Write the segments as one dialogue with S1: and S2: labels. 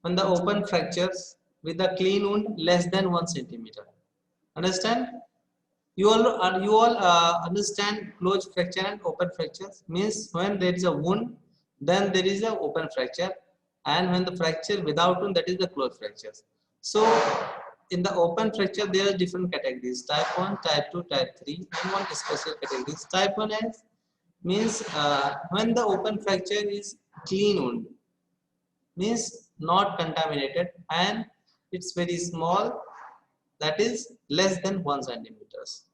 S1: when the open fractures with a clean wound less than 1 centimeter. Understand? You all understand closed fracture and open fractures. Means when there is a wound, then there is a open fracture, and when the fracture without wound, that is the closed fractures. So in the open fracture, there are different categories: type 1, type 2, type 3, and one special categories. Type 1 is means when the open fracture is clean wound, means not contaminated, and it's very small, that is less than 1 centimeters.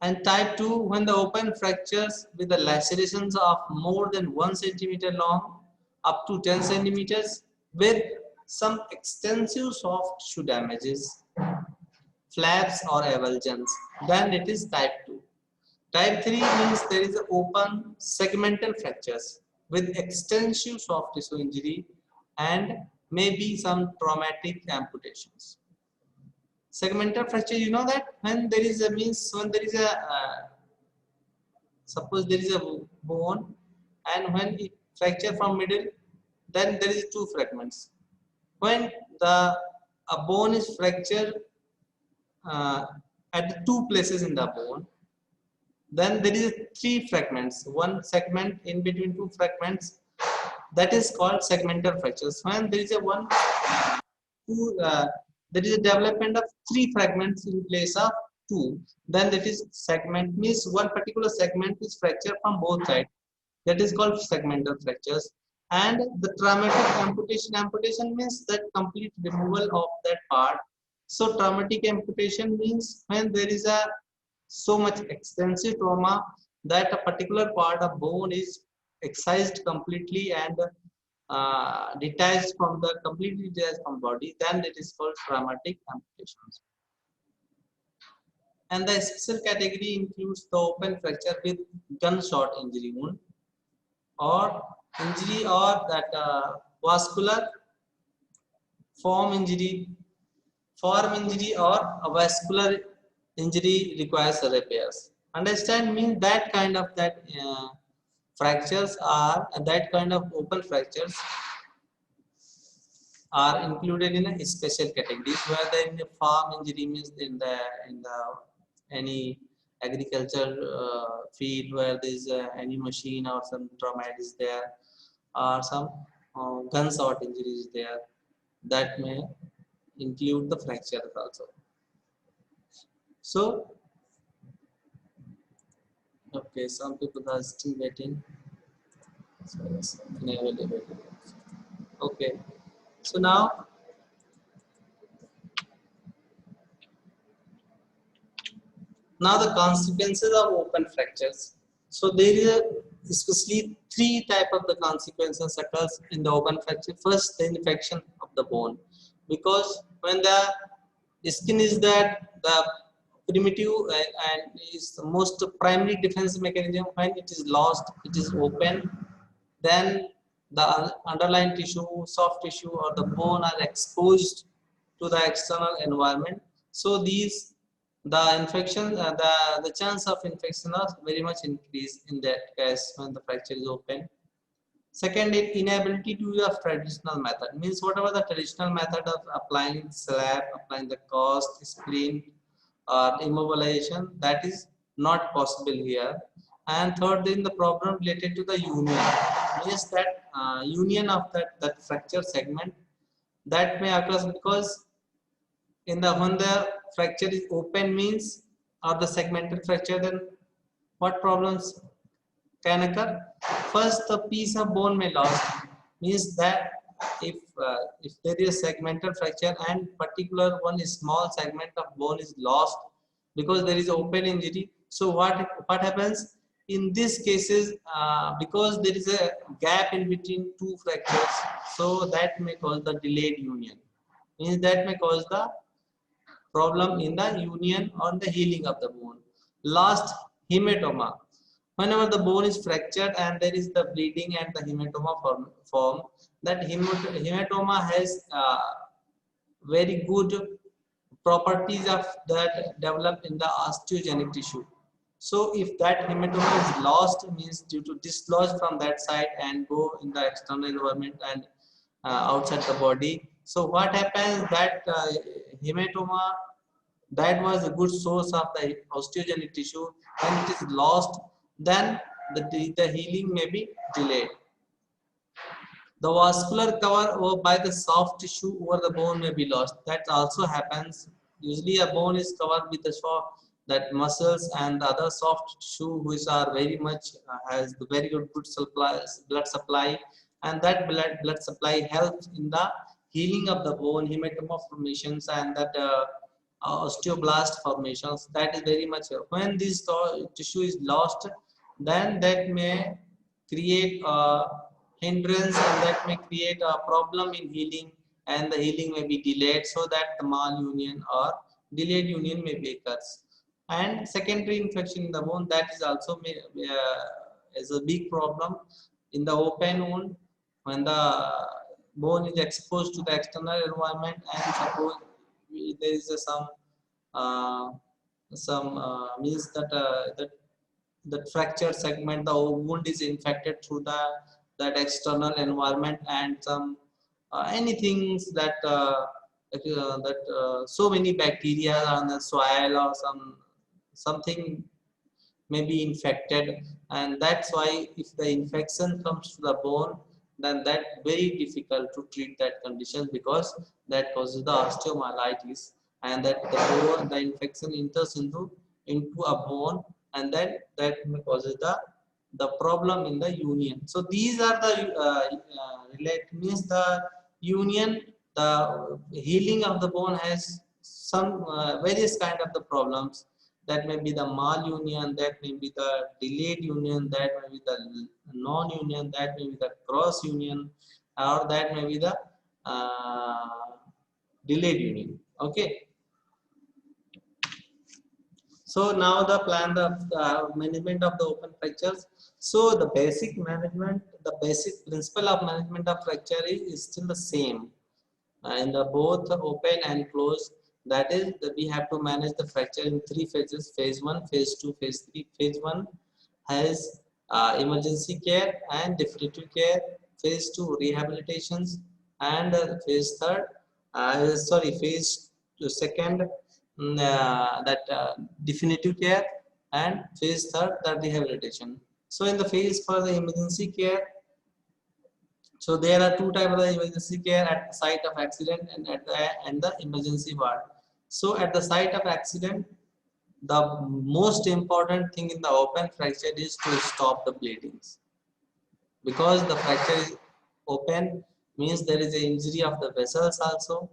S1: And type 2, when the open fractures with the lacerations of more than 1 centimeter long up to 10 centimeters with some extensive soft tissue damages, flaps or avulsions, then it is type 2. Type 3 means there is open segmental fractures with extensive soft tissue injury and maybe some traumatic amputations. Segmental fracture, you know that when there is a means when there is a suppose there is a bone, and when it fracture from middle, then there is two fragments. When the a bone is fractured uh, at the two places in the bone, then there is three fragments, one segment in between two fragments, that is called segmental fractures. When there is a one two there is a development of three fragments in place of two, then that is segment, means one particular segment is fractured from both sides, that is called segmental fractures. And the traumatic amputation means that complete removal of that part. So traumatic amputation means when there is a so much extensive trauma that a particular part of bone is excised completely and detached from the completely detached from body, then it is called traumatic amputations. And the special category includes the open fracture with gunshot injury wound, or injury, or that vascular form injury, or a vascular injury requires repairs. Understand? Means that kind of fractures are that kind of open fractures are included in a special categories, where the farm injury means in the any agriculture field where there is any machine or some trauma is there, or some gunshot injury is there, that may include the fractures also. So okay, some people are still waiting, so yes, available. Okay, so now the consequences of open fractures. So there is especially three type of the consequences occurs in the open fracture. First, the infection of the bone, because when the skin is that the primitive and is the most primary defense mechanism, when it is lost, it is open, then the underlying tissue, soft tissue or the bone are exposed to the external environment. So these the infection, the chance of infection are very much increased in that case when the fracture is open. Second, inability to use traditional method, means whatever the traditional method of applying slab, applying the cast, spleen or immobilization, that is not possible here. And third, then the problem related to the union, means that union of that fracture segment, that may occur because in the when the fracture is open means, or the segmental fracture, then what problems can occur? First, the piece of bone may lost, means that if there is a segmental fracture and particular one small segment of bone is lost because there is open injury, so what happens in these cases, because there is a gap in between two fractures, so that may cause the delayed union, means that may cause the problem in the union or the healing of the bone. Last, hematoma. Whenever the bone is fractured and there is the bleeding and the hematoma form, that hematoma has very good properties of that develop in the osteogenic tissue. So if that hematoma is lost, means due to dislodge from that side and go in the external environment and outside the body. So what happens that hematoma, that was a good source of the osteogenic tissue, when it is lost, then the healing may be delayed. The vascular cover over by the soft tissue over the bone may be lost. That also happens. Usually a bone is covered with the soft, that muscles and the other soft tissue which are very much has the very good supply, blood supply, and that blood supply helps in the healing of the bone, hematoma formations, and that osteoblast formations. That is very much when this tissue is lost, then that may create a hindrance, and that may create a problem in healing, and the healing may be delayed, so that the malunion or delayed union may be occurs. And secondary infection in the bone, that is also is a big problem in the open wound. When the bone is exposed to the external environment, and suppose there is uh, means that that fracture segment, the wound is infected through that external environment, and some anything that so many bacteria on the soil, or something may be infected, and that's why if the infection comes to the bone, then that very difficult to treat that condition, because that causes the osteomyelitis, and that the bone, the infection enters into a bone, and then that causes the problem in the union. So these are the means the union, the healing of the bone has some various kind of the problems. That may be the malunion, that may be the delayed union, that may be the non-union, that may be the cross union, or that may be the uh, delayed union. Okay. So now the plan, the management of the open fractures. So the basic management, the basic principle of management of fracture is still the same in the both open and closed. That is, we have to manage the fracture in three phases: phase 1, phase 2, phase 3. Phase 1 has emergency care and definitive care. Phase 2 rehabilitations, and phase third sorry phase second, that definitive care, and phase third, that rehabilitation. So in the phase for the emergency care, so there are two types of the emergency care: at the site of accident and at the emergency ward. So at the site of accident, the most important thing in the open fracture is to stop the bleedings, because the fracture is open, means there is an injury of the vessels also.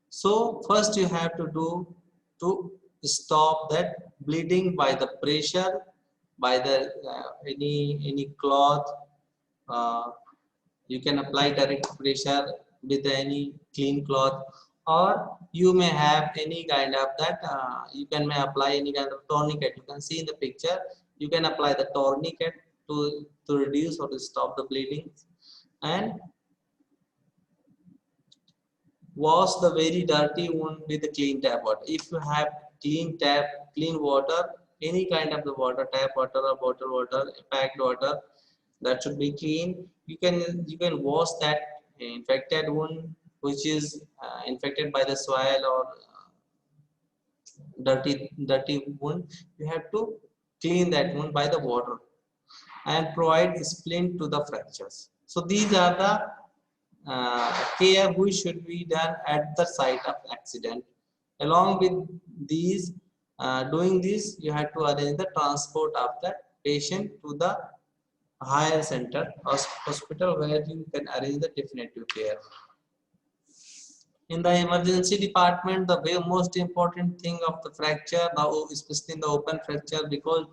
S1: So first you have to do to stop that bleeding by the pressure, by the any cloth. Uh, you can apply direct pressure with any clean cloth, or you may have any kind of that you can may apply any kind of tourniquet. You can see in the picture, you can apply the tourniquet to reduce or to stop the bleeding. And wash the very dirty wound with the clean tap water. If you have clean water, any kind of the water, tap water or bottled water, packed water, that should be clean. You can wash that infected wound, which is infected by the soil or dirty wound. You have to clean that wound by the water and provide splint to the fractures. So these are the care which should be done at the site of accident. Along with these, doing this, you have to arrange the transport of the patient to the higher center hospital, where you can arrange the definitive care. In the emergency department, the most important thing of the fracture, now especially in the open fracture, because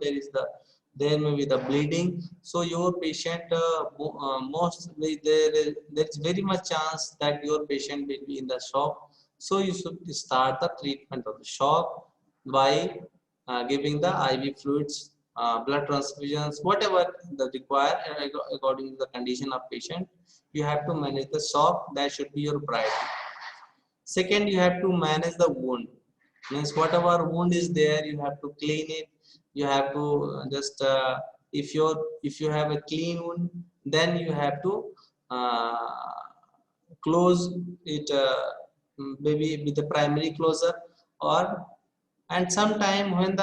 S1: there may be the bleeding, so your patient mostly there's very much chance that your patient will be in the shock. So you should start the treatment of the shock by giving the IV fluids, blood transfusions, whatever the required according to the condition of patient. You have to manage the shock. That should be your priority. Second, you have to manage the wound. Means whatever wound is there, you have to clean it. You have to just if you have a clean wound, then you have to uh, close it maybe with the primary closure, or and sometime when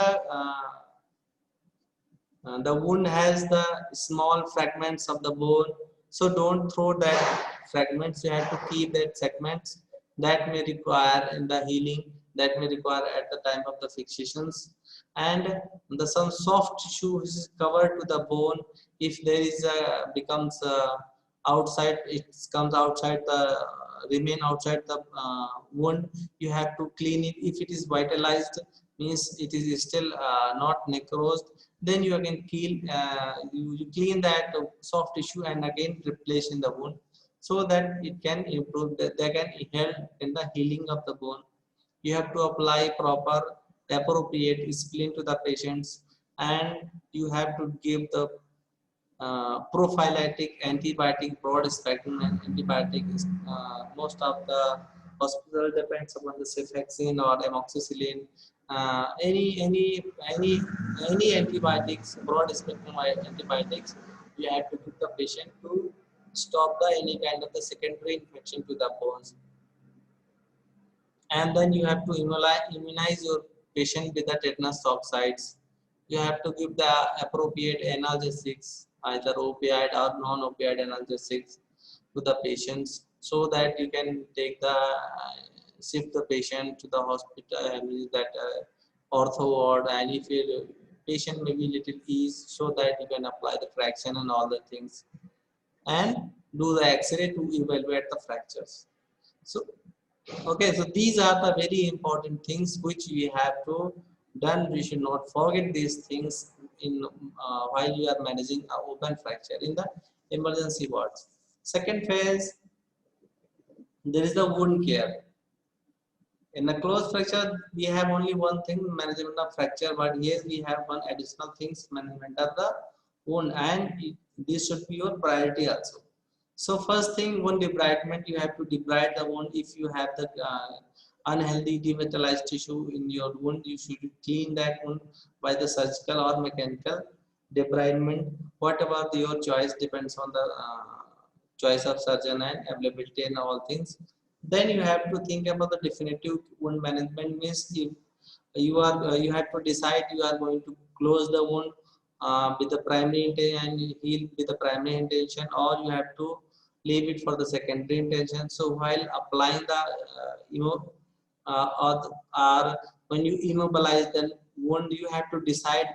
S1: the wound has the small fragments of the bone, so don't throw that fragments. You have to keep that segments that may require in the healing, that may require at the time of the fixations. And the some soft tissue which is covered to the bone, if there is a becomes outside, it comes outside the remain outside the wound, you have to clean it. If it is vitalized, means it is still not necrosed, then you again you clean that soft tissue and again replace in the wound, so that it can improve that they can help in the healing of the bone. You have to apply proper appropriate spleen to the patients, and you have to give the prophylactic antibiotic, broad spectrum antibiotic. Most of the hospital depends upon the cefixime or amoxicillin. Any any antibiotics, broad spectrum antibiotics, you have to give the patient to stop the any kind of the secondary infection to the bones. And then you have to immunize your patient with the tetanus toxoids. You have to give the appropriate analgesics, either opioid or non-opioid analgesics to the patients, so that you can take the shift the patient to the hospital, that ortho ward, and if your patient may be little ease, so that you can apply the fraction and all the things, and do the X-ray to evaluate the fractures. So okay, so these are the very important things which we have to done. We should not forget these things in while you are managing an open fracture in the emergency wards. Second phase, there is the wound care. In a closed fracture, we have only one thing, management of fracture, but here we have one additional things, management of the wound, and this should be your priority also. So first thing, wound debridement, you have to debride the wound. If you have the unhealthy devitalized tissue in your wound, you should clean that wound by the surgical or mechanical debridement. Whatever your choice, depends on the choice of surgeon and availability and all things. Then you have to think about the definitive wound management. Means if you have to decide you are going to close the wound with the primary intention and heal with the primary intention, or you have to leave it for the secondary intention. So while applying the or when you immobilize the wound, you have to decide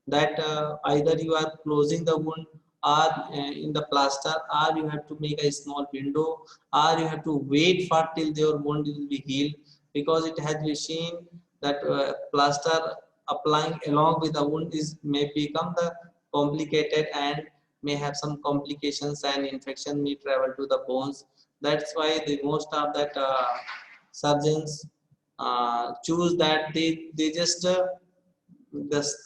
S1: that either you are closing the wound or in the plaster, or you have to make a small window, or you have to wait for till your wound will be healed, because it has been seen that plaster applying along with the wound is may become the complicated and may have some complications, and infection may travel to the bones. That's why the most of that surgeons choose that they just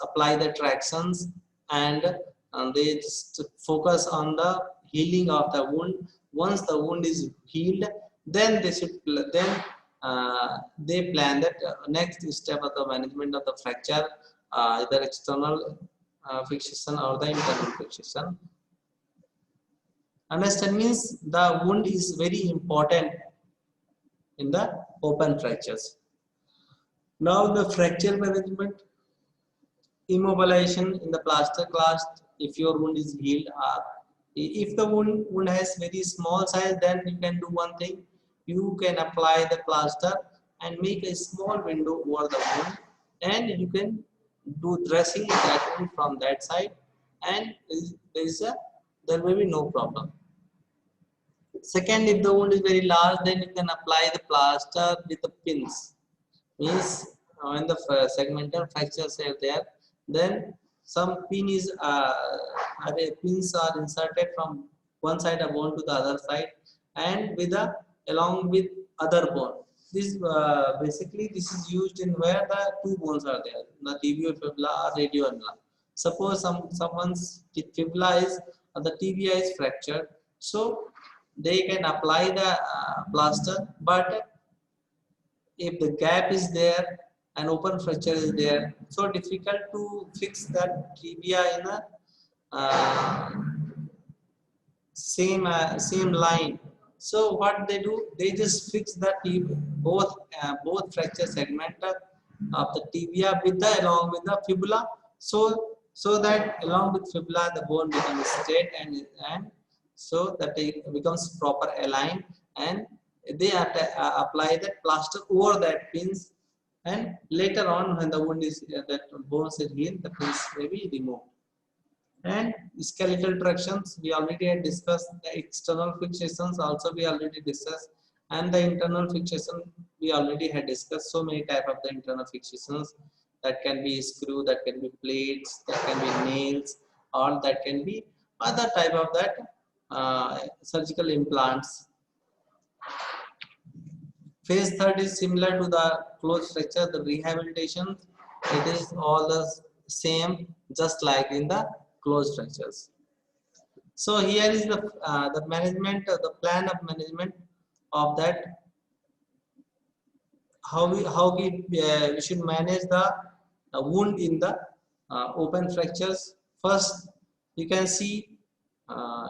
S1: apply the tractions, and they just focus on the healing of the wound. Once the wound is healed, then they plan that next step of the management of the fracture, either external fixation or the internal fixation. Understand, means the wound is very important in the open fractures. Now the fracture management, immobilization in the plaster cast if your wound is healed. If the wound has very small size, then you can do one thing. You can apply the plaster and make a small window over the wound, and you can do dressing that wound from that side, and there may be no problem. Second, if the wound is very large, then you can apply the plaster with the pins. Means when the segmental fractures are there, then some pins are inserted from one side of bone to the other side, and along with other bone. This basically this is used in where the two bones are there, the tibiofibula or radioulnar. Suppose someone's fibula is the tibia is fractured, so they can apply the plaster, but if the gap is there and open fracture is there, so difficult to fix that tibia in a same line. So what they do, they just fix the both fracture segment of the tibia with the along with the fibula, so that along with fibula the bone becomes straight, and so that it becomes proper aligned, and they have to apply that plaster over that pins, and later on when the wound is that bones is healed, the pins may be removed. And skeletal tractions, we already had discussed. The external fixations also we already discussed, and the internal fixation we already had discussed. So many type of the internal fixations, that can be screw, that can be plates, that can be nails, or that can be other type of that surgical implants. Phase third is similar to the closed fracture, the rehabilitation. It is all the same, just like in the closed fractures. So here is the management, the plan of management of that. We should manage the wound in the open fractures. First, you can see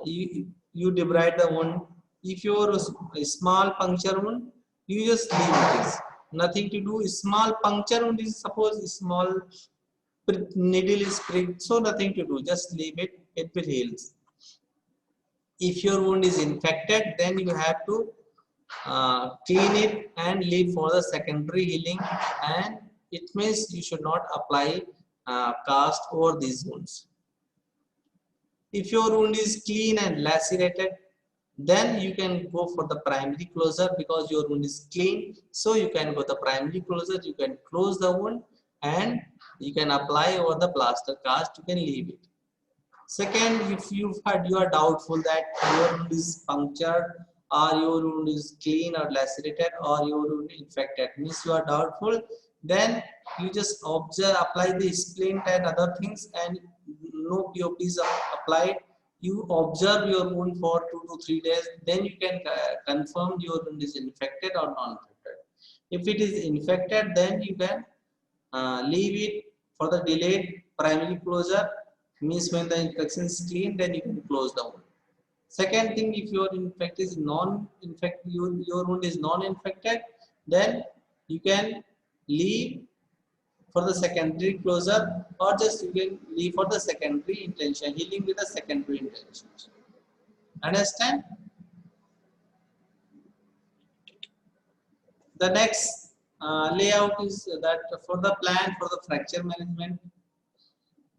S1: you debride the wound. If you're a small puncture wound, you just leave it. Is nothing to do. Small puncture wound is, suppose small needle is pricked, so nothing to do. Just leave it. It will heal. If your wound is infected, then you have to clean it and leave for the secondary healing, and it means you should not apply cast over these wounds. If your wound is clean and lacerated, then you can go for the primary closure, because your wound is clean, so you can go the primary closure. You can close the wound and you can apply over the plaster cast. You can leave it. Second, if you are doubtful that your wound is punctured, or your wound is clean or lacerated, or your wound infected, means you are doubtful, then you just observe, apply the splint and other things, and no POP is applied. You observe your wound for 2 to 3 days, then you can confirm your wound is infected or non-infected. If it is infected, then you can leave it for the delayed primary closure. Means when the infection is clean, then you can close the wound. Second thing, if your infection is non-infected, your wound is non-infected, then you can leave for the secondary closure, or just you can leave for the secondary intention, healing with the secondary intention. Understand? The next layout is that for the plan for the fracture management.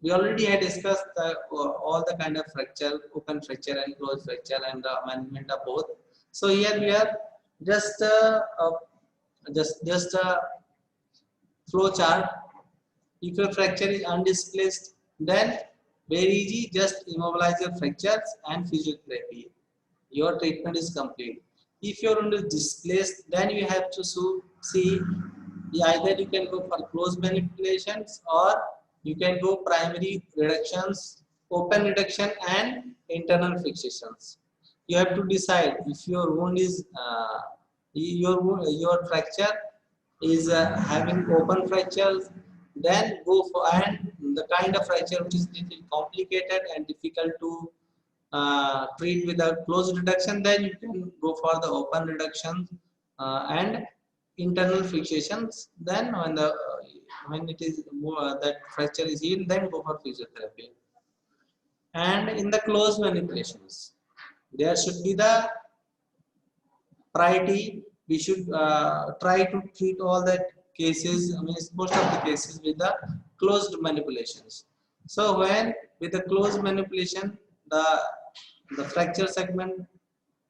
S1: We already had discussed all the kind of fracture, open fracture and closed fracture, and the management of both. So here we are just a flow chart. If your fracture is undisplaced, then very easy, just immobilize your fractures and physiotherapy. Your treatment is complete. If your wound is displaced, then you have to see either you can go for closed manipulations, or you can go primary reductions, open reduction, and internal fixations. You have to decide if your wound is your fracture is having open fractures, then go for, and the kind of fracture which is little complicated and difficult to treat with a closed reduction, then you can go for the open reduction and internal fixations. Then when it is that fracture is healed, then go for physiotherapy. And in the closed manipulations, there should be the priority. We should try to treat all that cases, I mean most of the cases, with the closed manipulations. So when with the closed manipulation, the fracture segment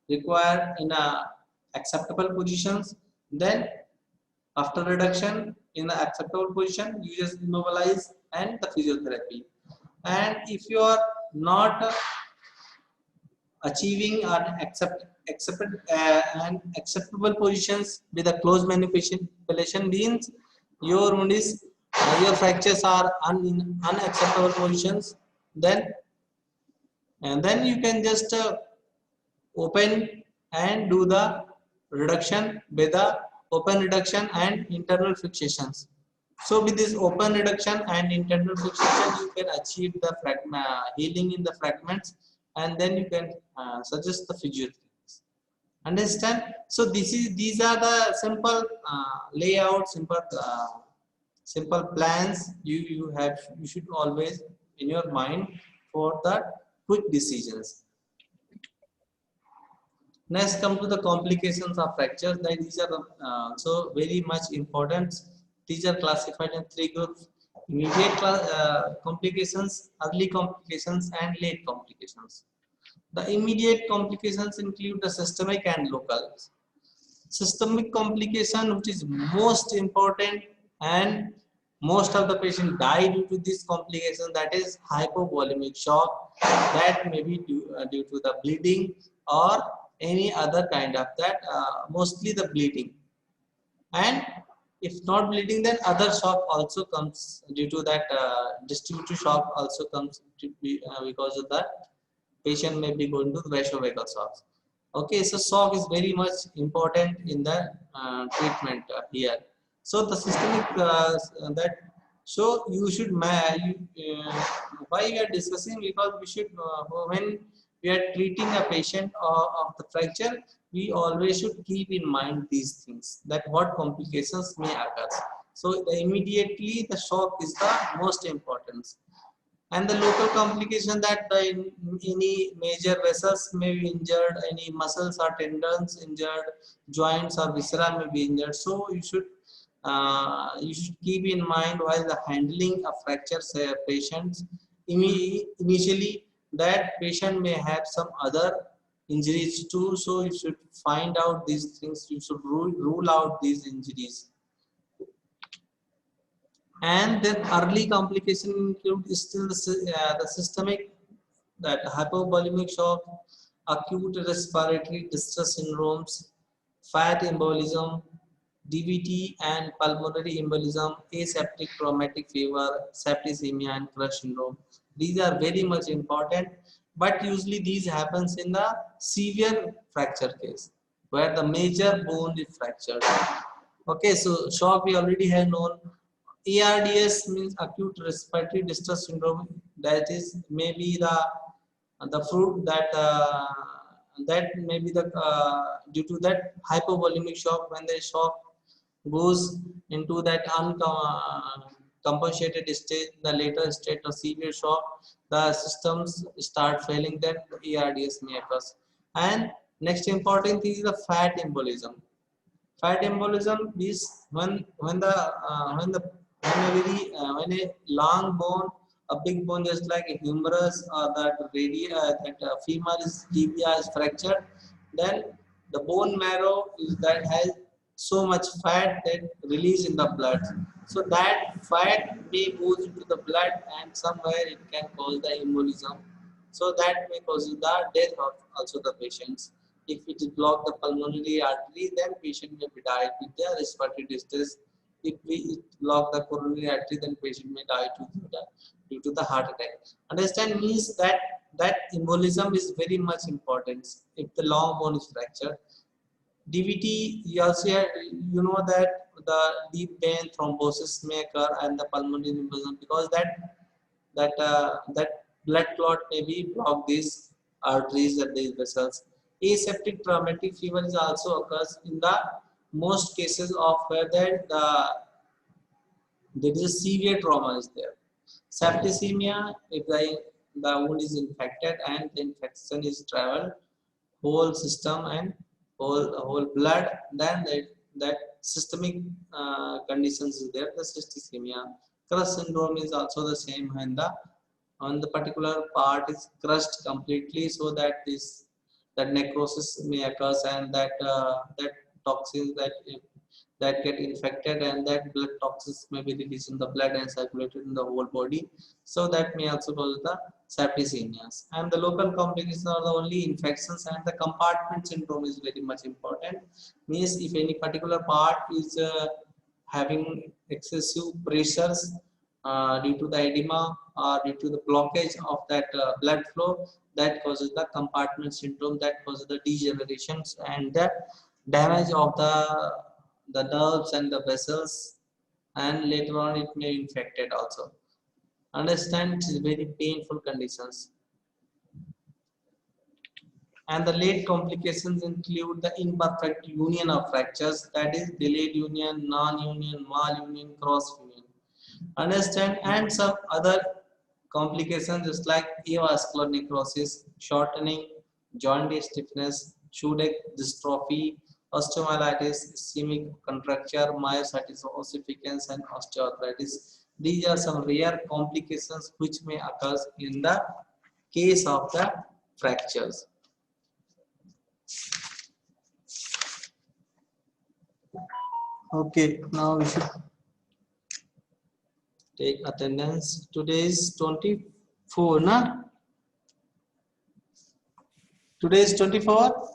S1: required in a acceptable positions, then after reduction in the acceptable position, you just immobilize and the physiotherapy. And if you are not achieving an acceptable positions with a closed manipulation, means your wound is your fractures are in unacceptable positions, then you can just open and do the reduction with the open reduction and internal fixations. So with this open reduction and internal fixation, you can achieve the healing in the fragments, and then you can suggest the physiotherapy. Understand? So these are the simple layout, simple plans you should always in your mind for the quick decisions. Next, come to the complications of fractures. That these are so very much important. These are classified in three groups: immediate complications, early complications, and late complications. The immediate complications include the systemic and local. Systemic complication, which is most important, and most of the patient die due to this complication, that is hypovolemic shock, that may be due to the bleeding or any other kind of that, mostly the bleeding. And if not bleeding, then other shock also comes due to that, distributive shock also comes to be, because of that patient may be going to the vasovagal shock. Okay, so shock is very much important in the treatment here. So the systemic that, so you should why we are discussing, because we should when we are treating a patient of the fracture, we always should keep in mind these things, that what complications may occur. So immediately the shock is the most important. And the local complication, that any major vessels may be injured, any muscles or tendons injured, joints or viscera may be injured. So you should keep in mind while the handling of fractures patients, initially that patient may have some other injuries too. So you should find out these things. You should rule out these injuries. And then early complication include still the systemic, that hypovolemic shock, acute respiratory distress syndromes, fat embolism, DVT and pulmonary embolism, aseptic traumatic fever, septicemia and crush syndrome. These are very much important, but usually these happens in the severe fracture case where the major bone is fractured. Okay, so shock we already have known. ARDS means acute respiratory distress syndrome. That is maybe the fruit that that may be the due to that hypovolemic shock. When the shock goes into that uncompensated state, the later state of severe shock, the systems start failing. Then the ARDS may occur. And next important thing is the fat embolism. Fat embolism is when a long bone, a big bone just like a humerus or that femoris tibia is fractured, then the bone marrow is that has so much fat that release in the blood. So that fat may goes into the blood and somewhere it can cause the embolism. So that may cause the death of also the patients. If it block the pulmonary artery, then patient may be died with the respiratory distress. If it block the coronary artery, then patient may die due to the heart attack. Understand means that that embolism is very much important. If the long bone is fractured, DVT, you also you know that the deep vein thrombosis may occur and the pulmonary embolism, because that blood clot may be block these arteries and these vessels. Aseptic traumatic fever is also occurs in the most cases of where there is a severe trauma is there. Septicemia, if the wound is infected and the infection is traveled whole system and whole blood, then that systemic conditions is there, the septicemia. Crush syndrome is also the same when the particular part is crushed completely, so that this that necrosis may occur, and that toxins that get infected, and that blood toxins may be released in the blood and circulated in the whole body. So that may also cause the septicemias. And the local complications are the only infections, and the compartment syndrome is very much important. Means if any particular part is having excessive pressures due to the edema or due to the blockage of that blood flow, that causes the compartment syndrome, that causes the degenerations and the damage of the nerves and the vessels, and later on it may infect it also. Understand, it is very painful conditions. And the late complications include the imperfect union of fractures, that is delayed union, non-union, mal-union, cross-union. Understand? And some other complications is like avascular necrosis, shortening, joint stiffness, Schudeck dystrophy, osteomyelitis, ischemic contracture, myositis ossificans, and osteoarthritis. These are some rare complications which may occur in the case of the fractures. Okay, now we should take attendance. Today is 24, na? Today is 24.